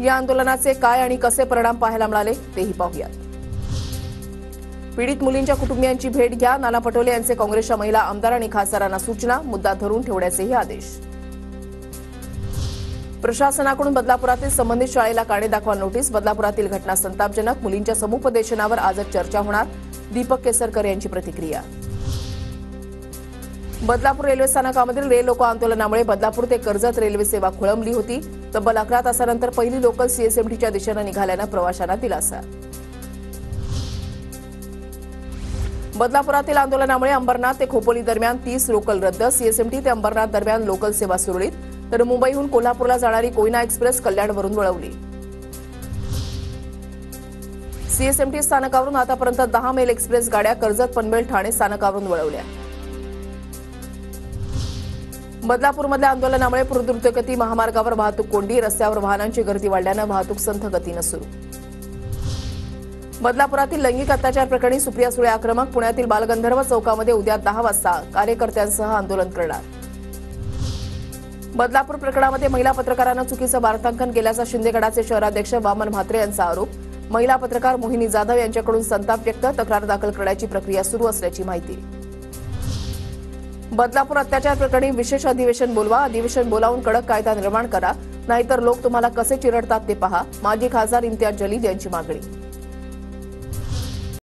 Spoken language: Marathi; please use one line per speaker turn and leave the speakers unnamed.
या आंदोलनाचे काय आणि कसे परिणाम पाहायला मिळाले तेही पाहूयात। पीडित मुलींच्या कुटुंबियांची भेट घ्या, नाना पटोले यांचे काँग्रेसच्या महिला आमदार आणि खासदारांना सूचना, मुद्दा धरून ठेवण्याचेही आदेश। प्रशासनाकडून बदलापुरातील संबंधित शाळेला काणे दाखवा नोटीस, बदलापुरातील घटना संतापजनक, मुलींच्या समुपदेशनावर आजच चर्चा होणार, दीपक केसरकर यांची प्रतिक्रिया। बदलापूर रेल्वे स्थानकामधील रेल लोको आंदोलनामुळे बदलापूर ते कर्जत रेल्वे सेवा खोळंबली होती। तब्बल 11 तासानंतर पहिली लोकल सीएसएमटीच्या दिशेने निघाल्यानं प्रवाशांना दिलासा। बदलापुरातील आंदोलनामुळे अंबरनाथ ते खोपोली दरम्यान 30 लोकल रद्द, सीएसएमटी ते अंबरनाथ दरम्यान लोकल सेवा सुरळीत, तर मुंबईहून कोल्हापूरला जाणारी कोयना एक्सप्रेस कल्याणवरून वळवली। सीएसएमटी स्थानकावरून आतापर्यंत 10 मेल एक्सप्रेस गाड्या कर्जत पनवेल ठाणे स्थानकावरून वळवल्या। बदलापूरमधल्या आंदोलनामुळे द्रुतगती महामार्गावर वाहतूक कोंडी, रस्त्यावर वाहनांची गर्दी वाढल्यानं वाहतूक संथ गतीनं सुरू। बदलापुरातील लैंगिक अत्याचार प्रकरणी सुप्रिया सुळे आक्रमक, पुण्यातील बालगंधर्व चौकामध्ये उद्या 10 वाजता कार्यकर्त्यांसह आंदोलन करणार। बदलापूर प्रकरणामध्ये महिला पत्रकारांना चुकीचं वार्तांकन केल्याचा शिंदेगडाचे शहराध्यक्ष वामन म्हात्रे यांचा आरोप, महिला पत्रकार मोहिनी जाधव यांच्याकडून संताप व्यक्त, तक्रार दाखल करण्याची प्रक्रिया सुरू असल्याची माहिती। बदलापूर अत्याचार प्रकरणी विशेष अधिवेशन बोलवा, अधिवेशन बोलावून कडक कायदा निर्माण करा, नाहीतर लोक तुम्हाला कसे चिरडतात ते पहा, माजी खासदार इम्तियाज जलील यांची मागणी।